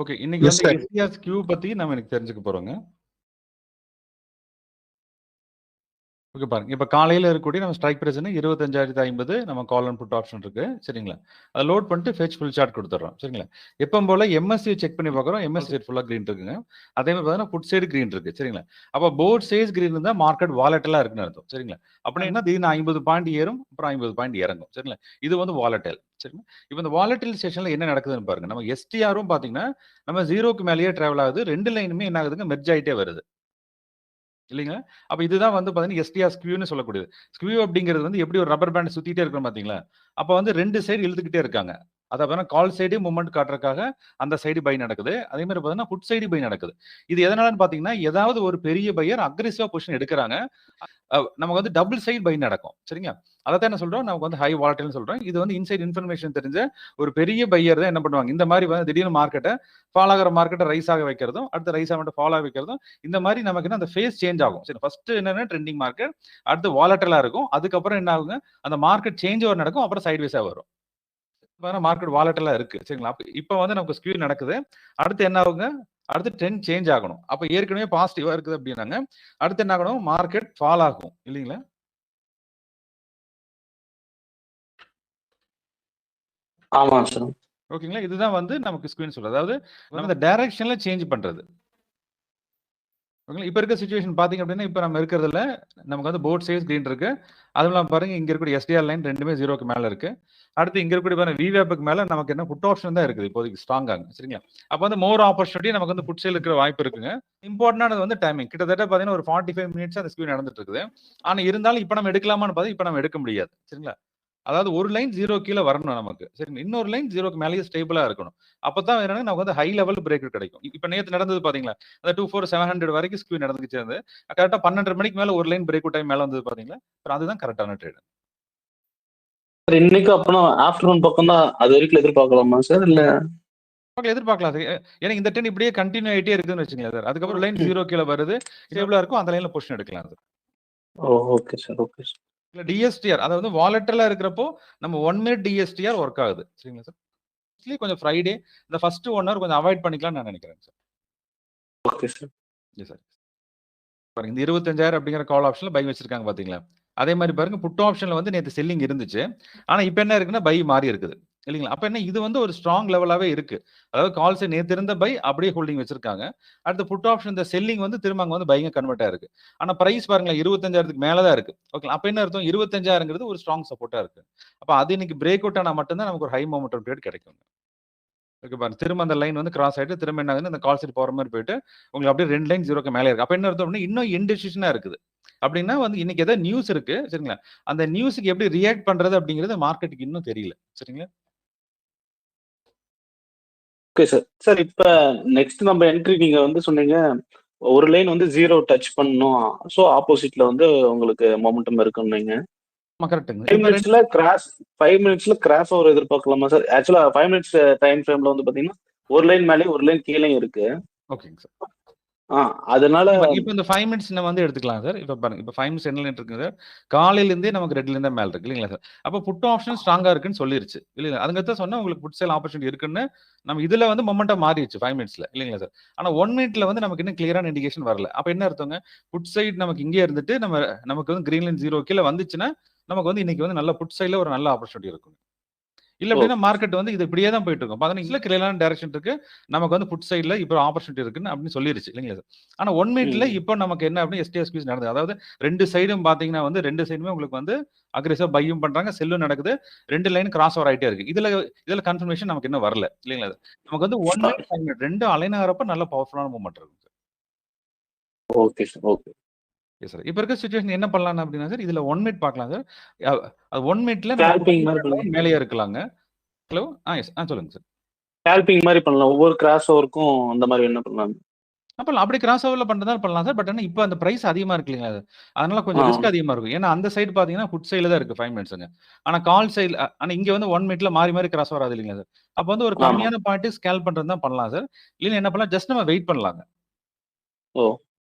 Okay. இன்னைக்கு S வந்து sir. STR skew பத்தி நம்ம இன்னைக்கு தெரிஞ்சுக்க போறோங்க. ஓகே பாருங்க. இப்ப காலையில இருக்கக்கூடிய நம்ம ஸ்ட்ரைக் பிரைஸ்ன்னு 25,050 நம்ம கால் அண்ட் புட் ஆப்ஷன் இருக்கு. சரிங்களா? அத லோட் பண்ணிட்டு ஃபெட்ச் ஃபுல் சார்ட் குடுத்துடுறோம். சரிங்களா? எப்பவும் போல எம்எஸ்சி செக் பண்ணி பார்க்குறோம். எம்எஸ்சி சைடு ஃபுல்லா கிரீன் இருக்குங்க. அதே மாரி பார்த்தீங்கன்னா, புட் சைடு கிரீன் இருக்கு. சரிங்களா? அப்ப போத் சைட்ஸ் கிரீன் இருந்தா மார்க்கெட் வாலடைலா இருக்குன்னு அர்த்தம். சரிங்களா? அப்படின்னா திடீர்னு 50 பாயிண்ட் ஏறும், அப்புறம் 50 பாயிண்ட் இறங்கும். சரிங்களா? இது வந்து வாலடைல். சரிங்களா? இப்ப இந்த வாலடைல் செஷன்ல என்ன நடக்குதுன்னு பாருங்க. நம்ம எஸ்டிஆரும் பார்த்தீங்கன்னா, நம்ம 0க்கு மேலேயே டிராவல் ஆகுது. 2 லைனுமே என்ன ஆகுதுங்க மெர்ஜ் ஆயிட்டே வருது. இல்லைங்களா? அப்ப இதுதான் வந்து பார்த்தீங்கன்னா, எஸ்டிஆர் ஸ்க்யூன்னு சொல்லக்கூடியது. ஸ்க்யூ அப்படிங்கிறது வந்து எப்படி ஒரு ரப்பர் பேண்ட் சுத்திட்டே இருக்கிறோம் பார்த்தீங்களா? அப்ப வந்து 2 சைடு இழுத்துக்கிட்டே இருக்காங்க. அத வேணா கால் சைடு மூவ்மெண்ட் காட்டுறதுக்காக அந்த சைடு பை நடக்குது. அதே மாரி பார்த்தீங்கன்னா, புட் சைடு பை நடக்குது. இது எதனாலன்னு பார்த்தீங்கன்னா, ஏதாவது ஒரு பெரிய பையர் அக்ரெசிவா பொசிஷன் எடுக்குறாங்க. நமக்கு வந்து டபுள் சைடு பை நடக்கும். சரிங்களா? அதத்தான் என்ன சொல்றோம், நமக்கு வந்து ஹை வாலடைல்னு சொல்றோம். இது வந்து இன்சைட் இன்ஃபர்மேஷன் தெரிஞ்ச ஒரு பெரிய பையர் தான் என்ன பண்ணுவாங்க, இந்த மாரி வந்து திடீர்னு மார்க்கெட்ட ஃபால் ஆகுற மார்க்கெட்ட ரைஸ் ஆக வைக்கிறதும், அடுத்து ரைஸ் ஆக ஃபால் ஆக வைக்கிறதும், இந்த மாரி நமக்கு என்ன அந்த ஃபேஸ் சேஞ்ச் ஆகும். சரி ஃபர்ஸ்ட் என்னன்னா ட்ரெண்டிங் மார்க்கெட், அடுத்து வாலடைலா இருக்கும். அதுக்கப்புறம் என்ன ஆகுங்க, அந்த மார்க்கெட் சேஞ்ச் ஓவர் நடக்கும். அப்புறம் சைட்வேஸா வரும். மார்க்கெட் வாலடைலா இருக்கு. சரிங்களா? இப்ப வந்து நமக்கு ஸ்க்யூ நடக்குது. அடுத்து என்ன ஆகுங்க, அடுத்து ட்ரெண்ட் சேஞ்ச் ஆகணும். அப்ப ஏற்கனவே பாசிட்டிவா இருக்குது அப்படின்னாங்க, அடுத்து என்ன ஆகணும், மார்க்கெட் ஃபால் ஆகும். இல்லீங்களா? ஆமா சார். ஓகேங்களா? இதுதான் வந்து நமக்கு ஸ்க்யூன்னு சொல்றது. அதாவது வந்து அந்த டைரக்ஷன்ல சேஞ்ச் பண்றது. ஓகேங்களா? இப்ப இருக்க சிச்சுவேஷன் பார்த்தீங்க அப்படின்னா, இப்ப நம்ம இருக்கிறதுல நமக்கு வந்து போத் சைட்ஸ் கிரீன் இருக்கு. அதுவும் இல்லாம பாருங்க, இங்க இருக்கக்கூடிய எஸ்டிஆர் லைன் 2மே 0க்கு மேல இருக்கு. அடுத்து இங்க இருக்கக்கூடிய பாருங்க விவேப்புக்கு மேல நமக்கு என்ன புட் ஆப்ஷன் தான் இருக்குது இப்போதைக்கு ஸ்ட்ராங்கா. சரிங்களா? அப்ப வந்து மோர் ஆப்பர்ச்சுனிட்டி நமக்கு வந்து புட் சைடுல இருக்கிற வாய்ப்பு இருக்குங்க. இம்பார்ட்டன்டானது வந்து டைமிங். கிட்டத்தட்ட பார்த்தீங்கன்னா, ஒரு 45 மினிட்ஸ் அந்த ஸ்க்யூ நடந்துட்டு இருக்குது. ஆனா இருந்தாலும் இப்ப நம்ம எடுக்கலாமான்னு பார்த்தா, இப்ப நம்ம எடுக்க முடியாது. சரிங்களா? அதாவது ஒரு லைன் 0 கீழ வரணும் நமக்கு. சரிங்களா? இன்னொரு லைன் 0க்கு மேலேயே ஸ்டேபிளா இருக்கணும். அப்பதான் என்னன்னா நமக்கு வந்து ஹை லெவல் பிரேக் கிடைக்கும். இப்ப நேத்து நடந்தது பாத்தீங்களா? அந்த 24700 வரைக்கும் ஸ்க்யூ நடந்துகிச்சு இருந்தது. கரெக்ட்டா 12:30 மணிக்கு மேல ஒரு லைன் பிரேக் அவுட் ஆகி மேல வந்தது பாத்தீங்களா? அப்புறம் அதுதான் கரெக்ட்டான ட்ரேட். சார் இன்னைக்கு அப்பனா ஆஃப்டர்நூன் பக்கம் தான் அது வரைக்கும் எதிர்பார்க்கலாமா சார்? இல்ல எதிர்பார்க்கலாம் சார். ஏன்னா இந்த ட்ரெண்ட் இப்படியே கன்டின்யூ ஆயிட்டே இருக்குன்னு வச்சுக்கங்களேன் சார். அதுக்கப்புறம் லைன் 0 கீழ வருது. ஸ்டேபிளா இருக்கும். அந்த லைன்ல பொசிஷன் எடுக்கலாம் sir. Okay sir. Okay sir. இல்ல டிஎஸ்டிஆர் அதாவது வாலட்டலா இருக்கிறப்போ நம்ம 1 மினிட் டிஎஸ்டிஆர் ஒர்க் ஆகுது. சரிங்களா சார்? மோஸ்ட்லி கொஞ்சம் ஃப்ரைடே இந்த ஃபர்ஸ்ட் 1 ஹவர் கொஞ்சம் அவாய்ட் பண்ணிக்கலாம்னு நான் நினைக்கிறேன் சார். Okay sir. சார். பாருங்க இந்த 25,000 அப்படிங்கிற கால் ஆப்ஷன்ல பை வச்சிருக்காங்க பாத்தீங்களா? அதே மாதிரி பாருங்க புட் ஆப்ஷன்ல வந்து நேத்து செல்லிங் இருந்துச்சு. ஆனா இப்ப என்ன இருக்குன்னா பை மாறி இருக்குது. இல்லீங்களா? அப்ப என்ன இது வந்து ஒரு ஸ்ட்ராங் லெவலாவே இருக்கு. அதாவது கால்ஸ் நேத்து இருந்த பை அப்படியே ஹோல்டிங் வச்சிருக்காங்க. அடுத்து புட் ஆப்ஷன் இந்த செல்லிங் வந்து திரும்ப அங்க வந்து பைங்க கன்வெர்ட் ஆயிருக்கு. ஆனா பிரைஸ் பாருங்களேன் 25,000க்கு மேல தான் இருக்கு. ஓகே. அப்ப என்ன அர்த்தம் 25,000ங்கிறது ஒரு ஸ்ட்ராங் சப்போர்ட்டா இருக்கு. அப்ப அது இன்னைக்கு பிரேக் அவுட் ஆனா மட்டும் தான் நமக்கு ஒரு ஹை மொமெண்டம் ட்ரேட் கிடைக்கும். ஓகே பாருங்க. திரும்ப அந்த லைன் வந்து கிராஸ் ஆயிட்டு திரும்ப என்ன ஆகுதுன்னா, அந்த கால் சைடு போற மாரி போயிட்டு, உங்களுக்கு அப்படியே 2 லைன் 0க்கு மேல இருக்கு. அப்ப என்ன அர்த்தம் அப்படின்னா, இன்னும் இன்டெசிஷனா இருக்குது. அப்படின்னா வந்து இன்னைக்கு ஏதாவது நியூஸ் இருக்கு. சரிங்களா? அந்த நியூஸ்க்கு எப்படி ரியாக்ட் பண்றது அப்படிங்கிறது மார்க்கெட்டுக்கு இன்னும் தெரியல. சரிங்களா? Okay sir. சார் இப்ப நெக்ஸ்ட் நம்ம என்ட்ரி நீங்க வந்து சொன்னீங்க, ஒரு லைன் வந்து 0 டச் பண்ணணும். சோ ஆப்போசிட்ல வந்து உங்களுக்கு மொமெண்டம் இருக்குன்னீங்க. ஆமா கரெக்ட்டுங்க. 5 இப்ப மினிட்ஸ்ல கிராஷ் 5 மினிட்ஸ்ல கிராஷ் ஓவர் எதிர்பார்க்கலாமா சார்? ஆக்சுவலா 5 மினிட்ஸ் டைம் ஃப்ரேம்ல வந்து பாத்தீங்கன்னா, ஒரு லைன் மேலயும் ஒரு லைன் கீழயும் இருக்கு. ஓகேங்க சார். அதனால இப்ப இந்த 5 மினிட்ஸ் நம்ம வந்து எடுத்துக்கலாம் சார். இப்ப பாருங்க. இப்ப 5 மினிட்ஸ் என்ன லைன் இருக்குங்க சார்? காலையில இருந்தே நமக்கு ரெட்ல இருந்தா மேல இருக்கு. இல்லீங்களா சார்? அப்ப புட் ஆப்ஷன் ஸ்ட்ராங்கா இருக்குன்னு சொல்லிருச்சு. இல்லீங்களா? அதுங்கத்தான் சொன்னா உங்களுக்கு புட் சேல் ஆப்பர்ச்சுனிட்டி இருக்குன்னு நம்ம இதுல வந்து மொமெண்டம் மாறிடுச்சு 5 மினிட்ஸ்ல. இல்லீங்களா சார்? ஆனா 1 மினிட்ல வந்து நமக்கு இன்னும் கிளியரான இண்டிகேஷன் வரல. அப்ப என்ன அர்த்தங்க? புட் சைடு நமக்கு இங்கே இருந்துட்டு நமக்கு வந்து கிரீன் லைன் 0 கீழ வந்துச்சுன்னா, நமக்கு வந்து இன்னைக்கு வந்து நல்ல புட் சைடுல ஒரு நல்ல ஆப்பர்ச்சுனிட்டி இருக்கும். இல்ல அப்படின்னா மார்க்கெட் வந்து இது இப்படியே தான் போயிட்டு இருக்கும். 15ல கிளியரான டைரக்ஷன் இருக்கு. நமக்கு வந்து புட் சைடுல இப்போ ஆப்பர்ச்சுனிட்டி இருக்குன்னு அப்படின்னு சொல்லிருச்சு இல்லைங்களா சார்? ஆனா 1 மினிட்ல இப்போ நமக்கு என்ன அப்படின்னா எஸ்டிஆர் ஸ்குவீஸ் நடந்தது. அதாவது 2 சைடும் பாத்தீங்கன்னா வந்து 2 சைடுமே உங்களுக்கு வந்து அக்ரெசிவா பையும் பண்றாங்க, செல்லும் நடக்குது. 2 லைன் கிராஸ் ஓவர் ஆயிட்டே இருக்கு. இதுல கன்ஃபர்மேஷன் நமக்கு இன்னும் வரல இல்லைங்களா சார்? நமக்கு வந்து 1 மினிட் 5 மினிட் 2 அலைன் ஆகிறப்ப நல்ல பவர்ஃபுல்லான மூவ்மெண்ட் இருக்கும் sir. Okay sir. Okay. Yes sir. இப்ப இருக்க சிச்சுவேஷன் என்ன பண்ணலாம் அப்படின்னா சார், இதுல 1 மினிட் பார்க்கலாம் சார். அது 1 மினிட்ல ஸ்கேல்பிங் மாதிரி நமக்கு மேலேயே இருக்கலாங்க. ஹலோ? எஸ். சொல்லுங்க சார். ஸ்கேல்பிங் மாதிரி பண்ணலாம். ஒவ்வொரு கிராஸ் ஓவருக்கும் அந்த மாதிரி என்ன பண்ணலாம்? அப்பலாம் அப்படி கிராஸ் ஓவர்ல பண்றதா பண்ணலாம் சார். பட் ஆனா இப்ப அந்த பிரைஸ் அதிகமா இருக்கு இல்லைங்களா? அதனால கொஞ்சம் ரிஸ்க் அதிகமா இருக்கும். ஏன்னா அந்த சைடு பாத்தீங்கன்னா புட் சைடுல தான் இருக்கு 5 மினிட்ஸ்ங்க. ஆனா கால் சைடு ஆனா இங்க வந்து 1 மினிட்ல மாறி மாறி கிராஸ் ஓவர் ஆகுது இல்லைங்களா சார்? அப்ப வந்து ஒரு கம்மியான பாயிண்ட் ஸ்கேல் பண்றது தான் பண்ணலாம் சார். இல்ல என்ன பண்ணலாம் ஜஸ்ட் நம்ம வெயிட் பண்ணலாங்க. ஓ.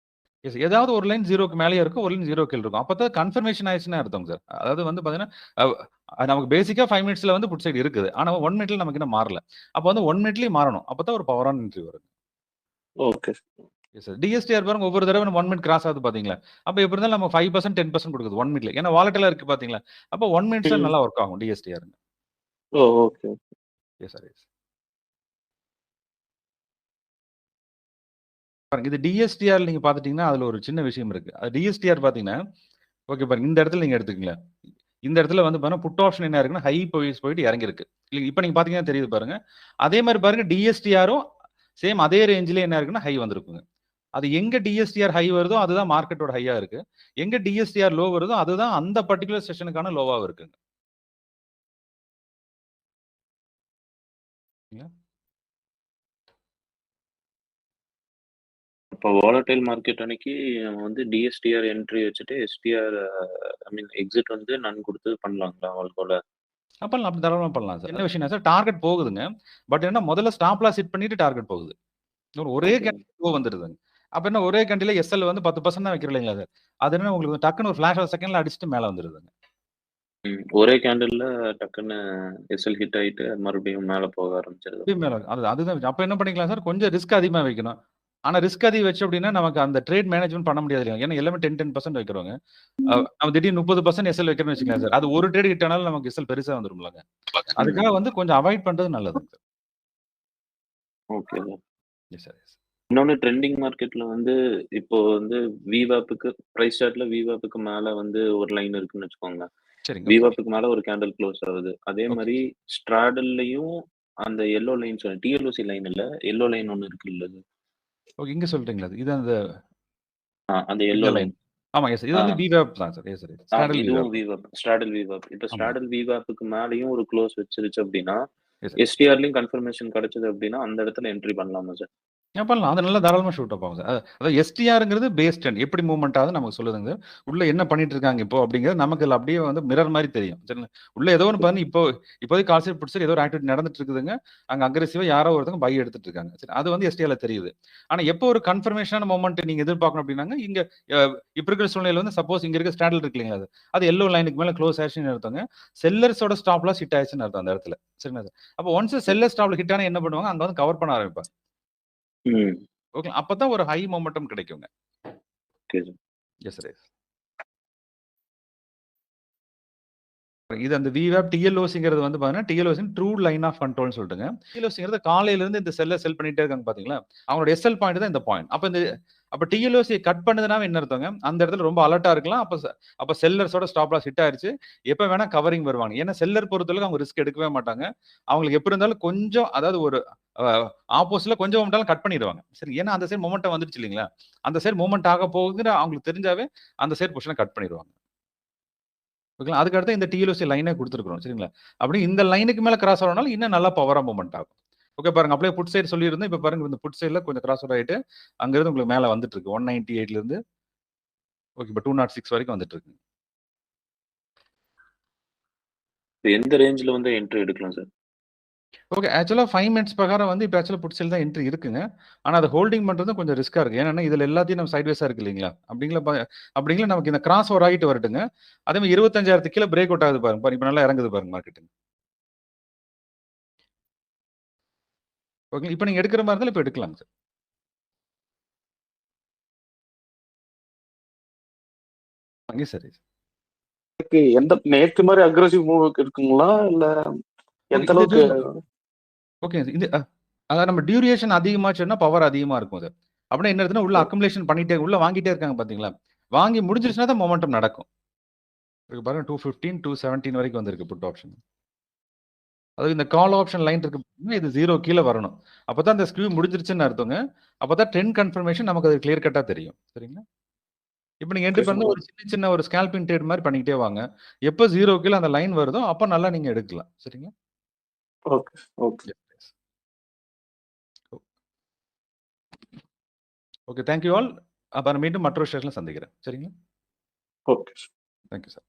எஸ். ஏதாவது ஒரு லைன் 0க்கு மேலேயே இருக்கும். ஒரு லைன் 0 கீழ இருக்கும். அப்பதான் கன்ஃபர்மேஷன் ஆயிடுச்சுன்னு அர்த்தம் சார். அதாவது வந்து பாத்தீங்கன்னா நமக்கு பேசிக்கா 5 மினிட்ஸ்ல வந்து புட் சைடு இருக்குது. ஆனா 1 மினிட்ல நமக்கு இன்னும் மாறல. அப்ப வந்து 1 மினிட்லயும் மாறணும். அப்பதான் ஒரு பவரான என்ட்ரி வரும். ஓகே. Yes sir. டிஎஸ்டிஆர் பாருங்க ஒவ்வொரு தடவை 1 மினிட் கிராஸ் ஆகுது பாத்தீங்களா? அப்ப எப்படி இருந்தாலும் நம்ம 5% 10% கொடுக்குது 1 மினிட்ல. ஏன்னா வாலட்டிலா இருக்கு பாத்தீங்களா? அப்ப 1 மினிட்ஸ்ல ம். நல்லா ஒர்க் ஆகும் டிஎஸ்டிஆர். ஓகே. Yes sir. எஸ். பாருங்க இது டிஎஸ்டிஆர் நீங்க பாத்துட்டீங்கன்னா அதுல ஒரு சின்ன விஷயம் இருக்கு. அது டிஎஸ்டிஆர் பாத்தீங்கன்னா, ஓகே பாருங்க இந்த இடத்துல நீங்க எடுத்துக்கங்களேன். இந்த இடத்துல வந்து பாருங்க புட் ஆப்ஷன் என்ன இருக்குன்னா ஹை போயிட்டு இறங்கி இருக்கு. இப்ப நீங்க பாத்தீங்கன்னா தெரியுது பாருங்க. அதே மாதிரி பாருங்க டிஎஸ்டிஆரும் சேம் அதே ரேஞ்சிலே என்ன இருக்குன்னா ஹை வந்திருக்குங்க. அது எங்க டிஎஸ்டிஆர் ஹை வருதோ அதுதான் மார்க்கெட்டோட ஹையா இருக்கு. எங்க டிஎஸ்டிஆர் லோ வருதோ அதுதான் அந்த பர்ட்டிகுலர் செஷனுக்கான லோவாவும் இருக்குங்க. இப்போ வாலடைல் மார்க்கெட் அன்னைக்கு நம்ம வந்து டிஎஸ்டிஆர் என்ட்ரி வச்சுட்டு எஸ்டிஆர் ஐ மீன் எக்ஸிட் வந்து நான் கொடுத்து பண்ணலாங்களா ஆல்கோல? பண்ணலாம். அப்படி தாராளமா பண்ணலாம் சார். என்ன விஷயம்னா சார் டார்கெட் போகுதுங்க. பட் என்ன முதல்ல ஸ்டாப் லாஸ் ஹிட் பண்ணிட்டு டார்கெட் போகுது. ஒரே ஓகே. Candle low வந்துருதுங்க. அப்ப என்ன ஒரே கேண்டில்ல எஸ்எல் வந்து 10% தான் வைக்கிறோம் இல்லைங்களா சார்? அது என்ன உங்களுக்கு டக்குன்னு ஒரு ஃபிளாஷ் ஆஃப் செகண்ட்ல அடிச்சுட்டு மேல வந்துருதுங்க. ஒரே கேண்டில்ல டக்குன்னு எஸ்எல் ஹிட் ஆயிட்டு மறுபடியும் மேல போக ஆரம்பிச்சிருது. அப்படியே மேல அதுதான் அப்ப என்ன பண்ணிக்கலாம் சார் கொஞ்சம் ரிஸ்க் அதிகமா வைக்கணும். ஆனா ரிஸ்க் அதிகம் வச்சு அப்படின்னா நமக்கு அந்த ட்ரேட் மேனேஜ்மெண்ட் பண்ண முடியாது இல்லையா? ஏன்னா எல்லாமே 10% வைக்கிறோங்க. நம்ம திடீர்னு 30% எஸ்எல் வைக்கிறோம்னு வச்சுக்கலாம் சார். அது ஒரு ட்ரேட் ஹிட் ஆனாலும் நமக்கு எஸ்எல் பெருசா வந்துரும்லங்க. அதுக்காக வந்து கொஞ்சம் அவாய்ட் பண்றது நல்லதுங்க sir. Okay sir. Yes sir. Yes. இன்னொன்னு ட்ரெண்டிங் மார்க்கெட்ல வந்து இப்போ வந்து விவாப்புக்கு பிரைஸ் சார்ட்ல விவாப்புக்கு மேல வந்து ஒரு லைன் இருக்குன்னு வச்சுக்கோங்க. சரிங்க. விவாப்புக்கு மேல ஒரு கேண்டில் க்ளோஸ் ஆகுது. அதே ஓகே. மாதிரி ஸ்ட்ராடல்லையும் அந்த எல்லோ லைன் டிஎல்ஓசி லைன் இல்ல எல்லோ லைன் ஒன்னு இருக்குல்ல அது. ஓகே. இங்க சொல்றீங்களா? இது அந்த அந்த எல்லோ லைன். ஆமா எஸ். இது வந்து விவாப் தான் சார். Yes sir. ஸ்ட்ராடல் இதுவும் விவாப். விவாப். ஸ்ட்ராடல் விவாப். இப்ப ஆமா. ஸ்ட்ராடல் விவாப்புக்கு மேலயும் ஒரு க்ளோஸ் வச்சிருச்சு அப்படின்னா, எஸ் சார். எஸ்டிஆர்லயும் கன்ஃபர்மேஷன் கிடைச்சது அப்படின்னா, அந்த இடத்துல என்ட்ரி பண்ணலாமா சார்? பண்ணலாம். அது நல்லா தாராளமா ஷூட் அப் ஆகும் சார். அதாவது எஸ்டிஆர்ங்கிறது பேஸ் ட்ரெண்ட் எப்படி மூவ்மெண்ட் ஆகுது நமக்கு சொல்லுதுங்க. உள்ள என்ன பண்ணிட்டு இருக்காங்க இப்போ அப்படிங்கிறது நமக்கு இதுல அப்படியே வந்து மிரர் மாதிரி தெரியும். சரிங்களா? உள்ள ஏதோ ஒன்று பாருங்க இப்போதைக்கு கால் சைட் புட் சைட் ஏதோ ஒரு ஆக்டிவிட்டி நடந்துட்டு இருக்குதுங்க. அங்க அக்ரெசிவா யாரோ ஒருத்தங்க பை எடுத்துட்டு இருக்காங்க. சரி அது வந்து எஸ்டிஆர்ல தெரியுது. ஆனா எப்போ ஒரு கன்ஃபர்மேஷனான மூவ்மெண்ட் நீங்க எதிர்பார்க்கணும் அப்படின்னாங்க இங்க இப்ப இருக்கிற சூழ்நிலையில வந்து சப்போஸ் இங்க இருக்க ஸ்டாண்டர்ட் இருக்கு இல்லைங்களா? அது எல்லோ லைனுக்கு மேல க்ளோஸ் ஆயிடுச்சுன்னு அர்த்தங்க. செல்லர்ஸோட ஸ்டாப் லாஸ் ஹிட் ஆயிடுச்சுன்னு அர்த்தம் அந்த இடத்துல. சரிங்களா சார்? அப்போ ஒன்ஸ் செல்லர் ஸ்டாப்ல ஹிட் ஆனா என்ன பண்ணுவாங்க அங்க வந்து கவர் பண்ண ஆரம்பிப்பாங்க. ஓகே. அப்பதான் ஒரு ஹை மொமெண்டம் கிடைக்குங்க. Okay sir. Yes sir. Yes. இது அந்த விவாப் டிஎல்ஓசிங்கிறது வந்து பாத்தீங்கன்னா டிஎல்ஓசி ட்ரூ லைன் ஆஃப் கண்ட்ரோல்னு சொல்லிட்டுங்க. டிஎல்ஓசிங்கிறது காலையில இருந்து இந்த செல் பண்ணிட்டே இருக்காங்க பாத்தீங்களா? அவங்களோட எஸ்எல் பாயிண்ட் தான் இந்த பாயிண்ட். அப்ப டிஎல்ஓசி கட் பண்ணுதுனா என்ன அர்த்தங்க? அந்த இடத்துல ரொம்ப அலர்ட்டா இருக்கலாம். அப்ப செல்லர்ஸோட ஸ்டாப் லாஸ் ஹிட் ஆயிருச்சு. எப்ப வேணா கவரிங் வருவாங்க. ஏன்னா செல்லர் பொறுத்தளவுக்கு அவங்க ரிஸ்க் எடுக்கவே மாட்டாங்க. அவங்களுக்கு எப்படி இருந்தாலும் கொஞ்சம் அதாவது ஒரு ஆப்போசிட்ல கொஞ்சம் மொமெண்டாலும் கட் பண்ணிடுவாங்க. சரி ஏன்னா அந்த சைடு மொமெண்டம் வந்துருச்சு இல்லைங்களா? அந்த சைடு மூவ்மெண்ட் ஆக போகுதுன்னு அவங்களுக்கு தெரிஞ்சாவே அந்த சைடு பொசிஷனை கட் பண்ணிடுவாங்க. ஓகேங்களா? அதுக்கு அடுத்து இந்த டிஎல்ஓசி லைனே குடுத்துருக்கிறோம். சரிங்களா? அப்படி இந்த லைனுக்கு மேல கிராஸ் ஆனனால இன்னும் நல்லா பவரா மூவ்மெண்ட் ஆகும். ஓகே பாருங்க. அப்படியே புட் சைடு சொல்லியிருந்தேன். இப்ப பாருங்க இந்த புட் சைடுல கொஞ்சம் கிராஸ் ஓவர் ஆயிட்டு அங்க இருந்து உங்களுக்கு மேல வந்துட்டு இருக்கு. 198ல இருந்து ஓகே இப்ப 206 வரைக்கும் வந்துட்டு இருக்கு. எந்த ரேஞ்ச்ல வந்து என்ட்ரி எடுக்கலாம் சார்? ஓகே. ஆக்சுவலா 5 மினிட்ஸ் பிரகாரம் வந்து இப்ப ஆக்சுவலா புட் சைடு தான் என்ட்ரி இருக்குங்க. ஆனா அத ஹோல்டிங் பண்றது கொஞ்சம் ரிஸ்கா இருக்கு. ஏன்னா இதுல எல்லாத்தையும் நம்ம சைட் வேஸா இருக்கு இல்லீங்களா? அப்படிங்களா நமக்கு இந்த கிராஸ் ஓவர் ஆகிட்டு வரட்டுங்க. அதே மாதிரி 25,000 கீழ பிரேக் அவுட் ஆகுது பாருங்க. இப்ப நல்லா இறங்குது பாருங்க மார்க்கெட். ஓகே. இப்ப நீங்க எடுக்கிற மாதிரி இருந்தாலும் இப்ப எடுக்கலாங்க சார். சரி. எந்த நேத்து மாதிரி அக்ரெசிவ் மூவ் இருக்குங்களா இல்ல எந்த அளவுக்கு? ஓகே. அதாவது நம்ம டியூரேஷன் அதிகமாச்சுன்னா பவர் அதிகமா இருக்கும் அது. அப்படின்னா என்ன இருக்குன்னா உள்ள அக்குமுலேஷன் பண்ணிட்டே உள்ள வாங்கிட்டே இருக்காங்க பாத்தீங்களா? வாங்கி முடிஞ்சிருச்சுனா தான் மொமெண்டம் நடக்கும். இருக்கு பாருங்க 215 217 வரைக்கும் வந்திருக்கு புட் ஆப்ஷன். அதாவது இந்த கால் ஆப்ஷன் லைன் இருக்கு இது 0 கீழ வரணும். அப்பதான் அந்த ஸ்க்யூ முடிஞ்சிருச்சுன்னு அர்த்தங்க. அப்பதான் ட்ரெண்ட் கன்ஃபர்மேஷன் நமக்கு அது கிளியர் கட்டா தெரியும். சரிங்களா? இப்ப நீங்க என்ட்ரி பண்ண ஒரு சின்ன ஒரு ஸ்கேல்பிங் ட்ரேட் மாதிரி பண்ணிக்கிட்டே வாங்க. எப்ப 0 கீழ அந்த லைன் வருதோ அப்ப நல்லா நீங்க எடுக்கலாம். சரிங்களா? Okay. Okay. Okay. Thank you all. அப்ப மீண்டும் மற்றொரு செஷன்ல சந்திக்கிறேன். சரிங்களா? ஓகே. Thank you sir.